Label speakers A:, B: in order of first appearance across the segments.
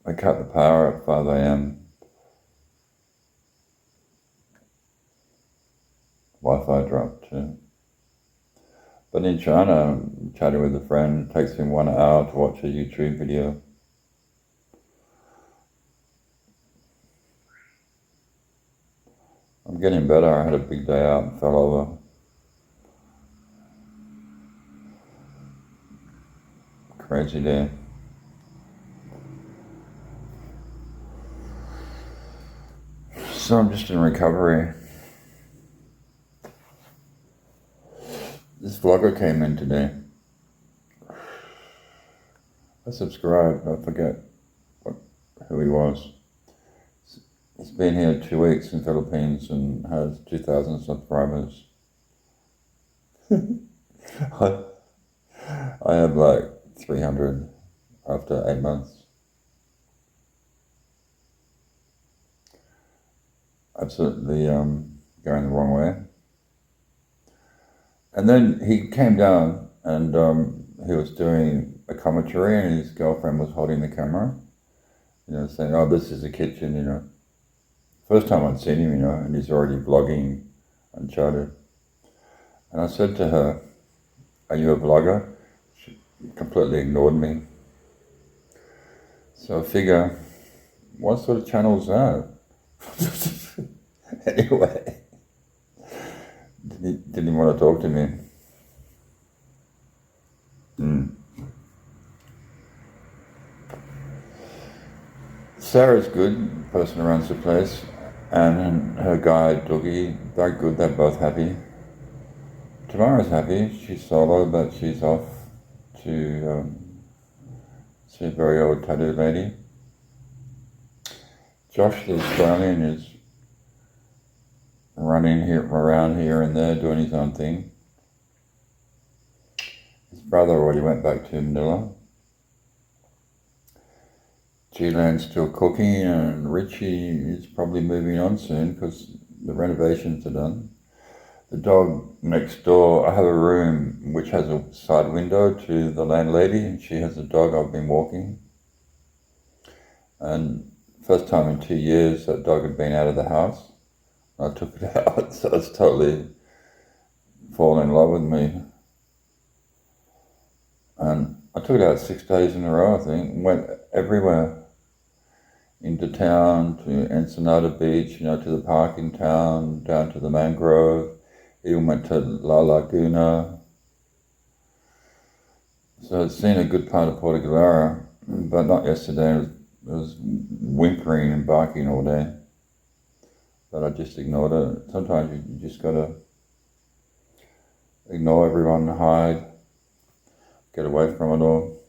A: They cut the power at 5 a.m. Wi-Fi dropped too. But in China, I'm chatting with a friend, it takes him 1 hour to watch a YouTube video. I'm getting better. I had a big day out and fell over. Crazy day. So I'm just in recovery. This vlogger came in today. I subscribed, I forget who he was. He's been here 2 weeks in Philippines and has 2,000 subscribers. I have like 300 after 8 months. Absolutely going the wrong way. And then he came down and he was doing a commentary and his girlfriend was holding the camera, saying, oh, this is the kitchen, First time I'd seen him, and he's already vlogging Uncharted. And I said to her, are you a vlogger? She completely ignored me. So I figure, what sort of channel is that? Anyway, didn't want to talk to me. Sarah's good, the person who runs the place, and her guy, Dougie, they're good, they're both happy. Tamara's happy, she's solo, but she's off to see a very old tattoo lady. Josh, the Australian, is running around here and there, doing his own thing. His brother already went back to Manila. G-Land's still cooking, and Richie is probably moving on soon because the renovations are done. The dog next door, I have a room which has a side window to the landlady, and she has a dog I've been walking. And first time in 2 years that dog had been out of the house. I took it out, so it's totally fallen in love with me. And I took it out 6 days in a row, I think, went everywhere. Into town, to Ensenada Beach, to the park in town, down to the mangrove, even went to La Laguna. So I'd seen a good part of Puerto Galera, but not yesterday. It was whimpering and barking all day. But I just ignored it. Sometimes you just gotta ignore everyone, hide, get away from it all.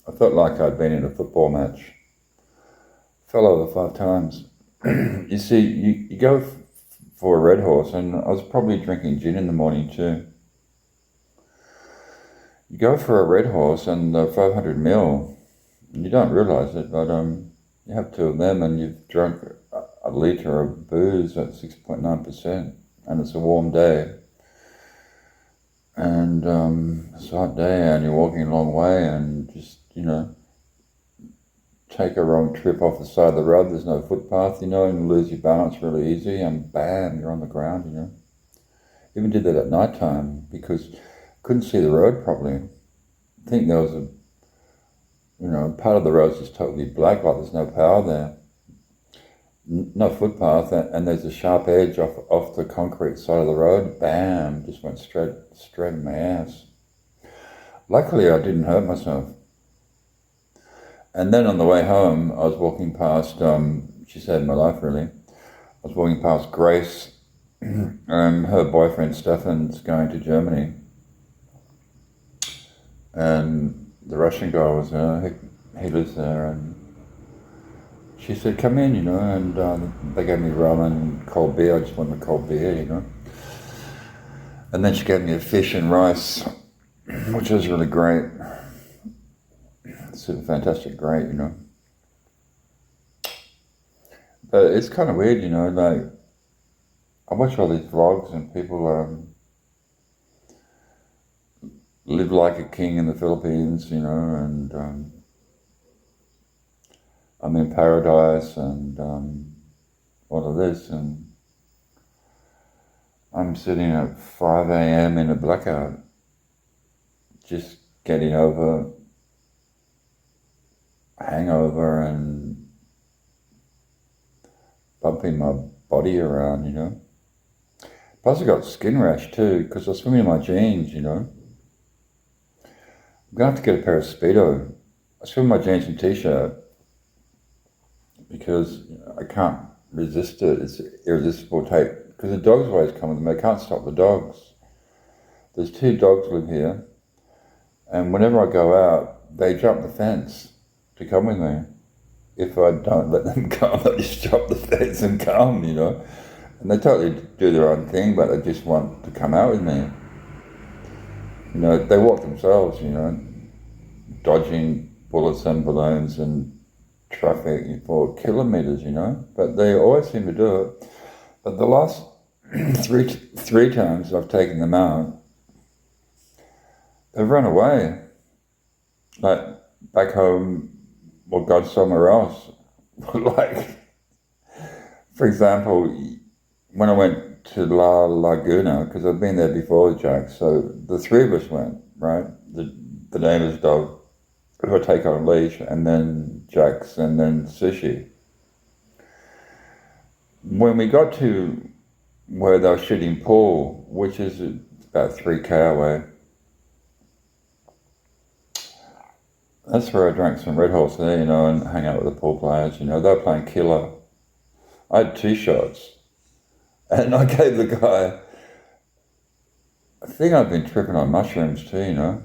A: I felt like I'd been in a football match. Fell over 5 times. You see, you go for a red horse, and I was probably drinking gin in the morning too. You go for a red horse and the 500 ml, and you don't realize it, but you have 2 of them and you've drunk a litre of booze at 6.9%, and it's a warm day. And it's a hot day and you're walking a long way and just, take a wrong trip off the side of the road, there's no footpath, and you lose your balance really easy, and bam, you're on the ground, Even did that at night time because I couldn't see the road properly. I think there was part of the road's just totally black, like there's no power there. No footpath, and there's a sharp edge off the concrete side of the road, bam, just went straight in my ass. Luckily, I didn't hurt myself. And then on the way home, I was walking past, she saved my life really, I was walking past Grace, and her boyfriend Stefan's going to Germany. And the Russian guy was there, he lives there, and she said, come in, and they gave me rum and cold beer. I just wanted a cold beer, And then she gave me a fish and rice, which was really great. Super fantastic, great, But it's kind of weird, like, I watch all these vlogs and people live like a king in the Philippines, and I'm in paradise and all of this, and I'm sitting at 5 a.m. in a blackout, just getting over hangover and bumping my body around, you know. Plus I got skin rash too, because I swim in my jeans, you know. I'm going to have to get a pair of Speedo. I swim in my jeans and t-shirt because I can't resist it. It's irresistible tape. Because the dogs always come with them. I can't stop the dogs. There's 2 dogs live here, and whenever I go out, they jump the fence to come with me. If I don't let them come, they just jump the fence and come, you know. And they totally do their own thing, but they just want to come out with me. You know, they walk themselves, you know, dodging bullets and balloons and traffic for kilometres, you know. But they always seem to do it. But the last three times I've taken them out, they've run away. Like back home or gone somewhere else. Like, for example, when I went to La Laguna, because I've been there before with Jack, so the 3 of us went, right? The neighbour's dog, who I take on a leash, and then Jack's, and then Sushi. When we got to where they were shooting pool, which is about 3K away, that's where I drank some Red Horse there, you know, and hang out with the pool players, you know. They were playing killer. I had 2 shots. And I gave the guy, I think I've been tripping on mushrooms too, you know.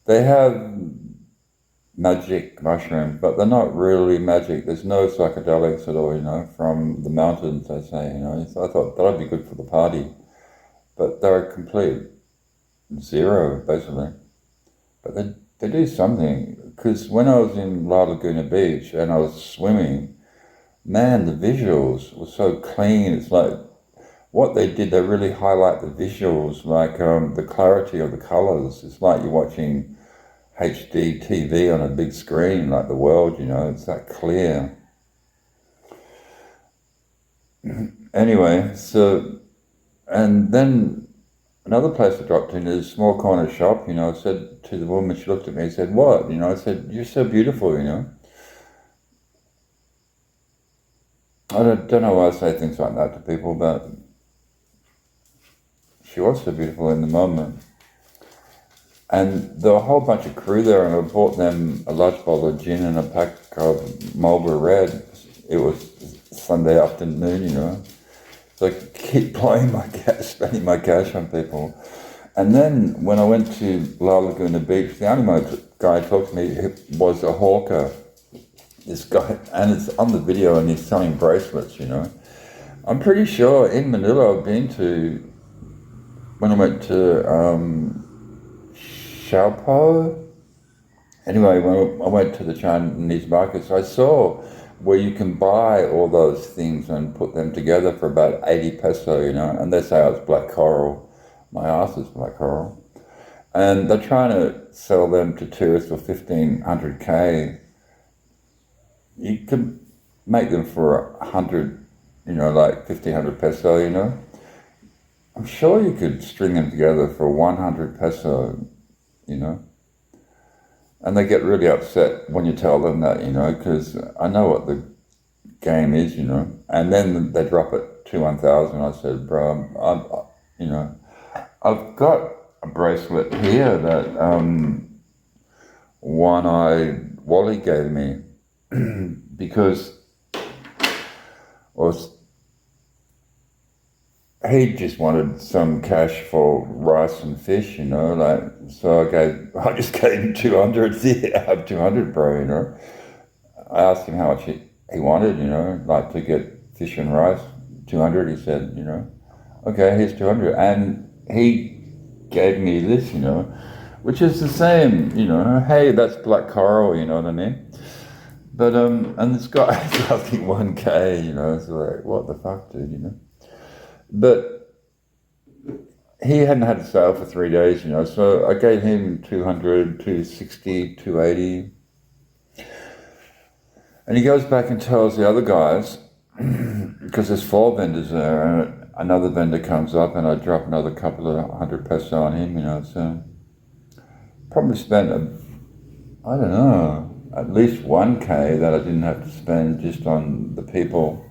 A: They have magic mushrooms, but they're not really magic. There's no psychedelics at all, you know, from the mountains, they say, you know. So I thought that'd be good for the party. But they're a complete zero, basically. But they do something, because when I was in La Laguna Beach and I was swimming, man, the visuals were so clean. It's like what they did, they really highlight the visuals, like the clarity of the colours. It's like you're watching HD TV on a big screen, like the world, you know, it's that clear. Anyway, so, and then another place I dropped in is a small corner shop, you know. I said to the woman, she looked at me and said, "What?" You know, I said, "You're so beautiful, you know." I don't know why I say things like that to people, but she was so beautiful in the moment. And there were a whole bunch of crew there, and I bought them a large bottle of gin and a pack of Marlboro Red. It was Sunday afternoon, you know. So I could keep blowing my cash, spending my cash on people. And then when I went to La Laguna Beach, the only guy who talked to me was a hawker. This guy, and it's on the video, and he's selling bracelets, you know. I'm pretty sure in Manila I've been to, when I went to Xiaopo. Anyway, when I went to the Chinese markets, I saw where you can buy all those things and put them together for about 80 peso, you know, and they say, oh, it's black coral. My ass is black coral. And they're trying to sell them to tourists for 1,500K. You could make them for 100, you know, like 1,500 peso, you know. I'm sure you could string them together for 100 peso, you know. And they get really upset when you tell them that, you know, because I know what the game is, you know. And then they drop it to 1,000. I said, bro, you know, I've got a bracelet here that one-eyed Wally gave me because he just wanted some cash for rice and fish, you know, like, so I just gave him 200. Yeah, I have 200, bro, you know. I asked him how much he wanted, you know, like to get fish and rice, 200, he said, you know, okay, here's 200. And he gave me this, you know, which is the same, you know, hey, that's black coral, you know what I mean? But, and this guy is asking 1K, you know, it's like, what the fuck, dude, you know? But he hadn't had a sale for 3 days, you know, so I gave him 200, 260, 280. And he goes back and tells the other guys, because there's 4 vendors there, and another vendor comes up and I drop another couple of 100 peso on him, so probably spent, I don't know, at least 1K that I didn't have to spend just on the people.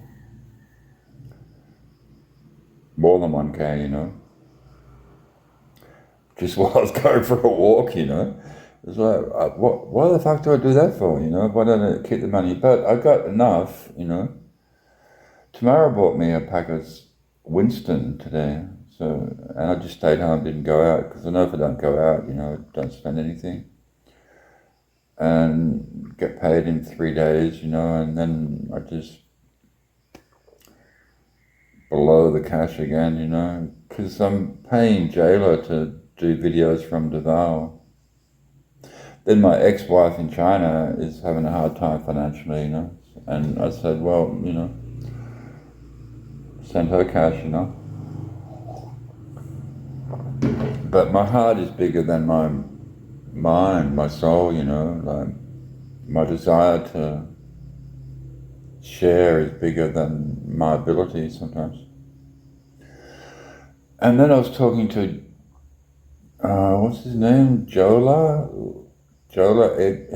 A: More than 1K, just while I was going for a walk, It's like, why the fuck do I do that for, Why don't I keep the money? But I got enough, Tamara bought me a pack of Winston today, and I just stayed home, didn't go out, because I know if I don't go out, I don't spend anything. And get paid in 3 days, and then I just below the cash again, because I'm paying Jayla to do videos from Davao. Then my ex-wife in China is having a hard time financially, and I said, well, send her cash, But my heart is bigger than my mind, my soul, like my desire to share is bigger than my ability sometimes. And then I was talking to, what's his name? Jola,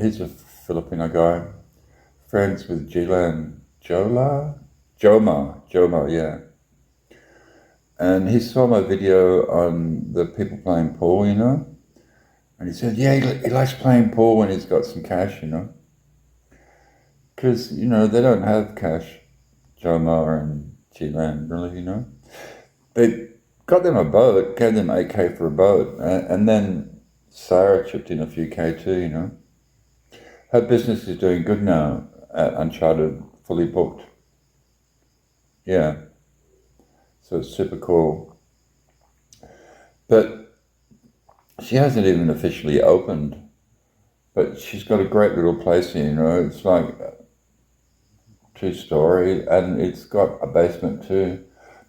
A: he's a Filipino guy, friends with Jilan, Joma, yeah. And he saw my video on the people playing pool, and he said, yeah, he likes playing pool when he's got some cash, because, they don't have cash, Joma and Jilan, really, They got them a boat, gave them 8K for a boat, and then Sarah chipped in a few K too, Her business is doing good now at Uncharted, fully booked. Yeah. So it's super cool. But she hasn't even officially opened. But she's got a great little place here, It's like 2-story, and it's got a basement too.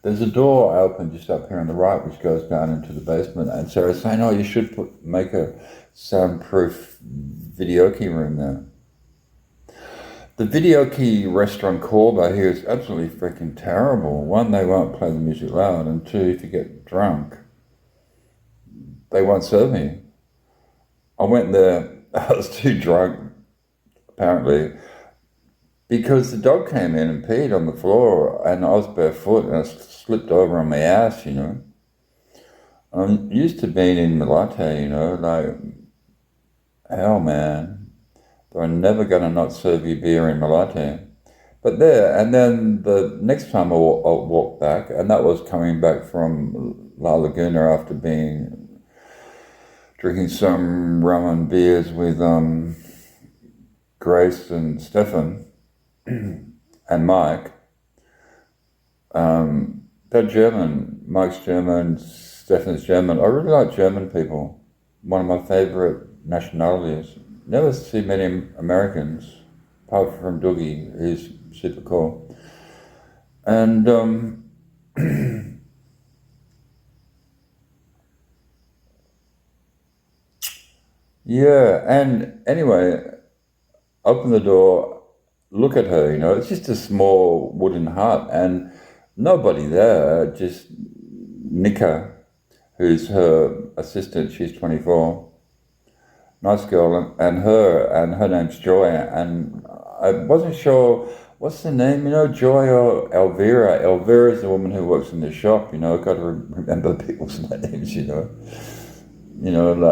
A: There's a door I opened just up here on the right which goes down into the basement, and Sarah's saying, oh, you should make a soundproof video key room there. The video key restaurant Corba here is absolutely freaking terrible. 1, they won't play the music loud, and 2, if you get drunk, they won't serve me. I went there, I was too drunk, apparently, because the dog came in and peed on the floor, and I was barefoot, and I slipped over on my ass, I'm used to being in Malate, like, hell, man. They're never going to not serve you beer in Malate. But there, and then the next time I walked back, and that was coming back from La Laguna after drinking some rum and beers with Grace and Stefan and Mike. They're German. Mike's German, Stefan's German. I really like German people. One of my favorite nationalities. Never see many Americans, apart from Doogie, who's super cool. And yeah, and anyway, open the door, look at her, it's just a small wooden hut, and nobody there, just Nika, who's her assistant, she's 24. Nice girl, and her name's Joy, and I wasn't sure what's the name, Joy or Elvira. Elvira's the woman who works in the shop, I've got to remember people's names, like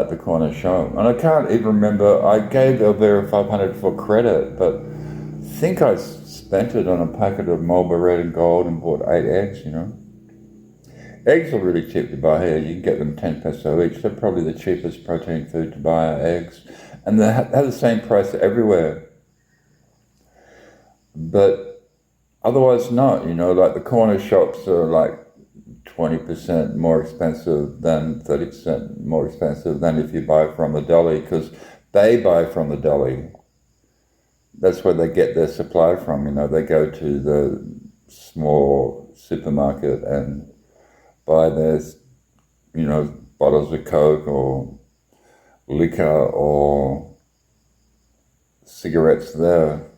A: the corner shop. And I can't even remember, I gave Elvira 500 for credit, but I think I spent it on a packet of Marlboro Red and Gold and bought 8 eggs, Eggs are really cheap to buy here. You can get them 10 peso each. They're probably the cheapest protein food to buy are eggs. And they have the same price everywhere. But otherwise not, like the corner shops are like 20% more expensive than 30% more expensive than if you buy from the deli, because they buy from the deli. That's where they get their supply from, They go to the small supermarket and buy their, bottles of Coke or liquor or cigarettes there.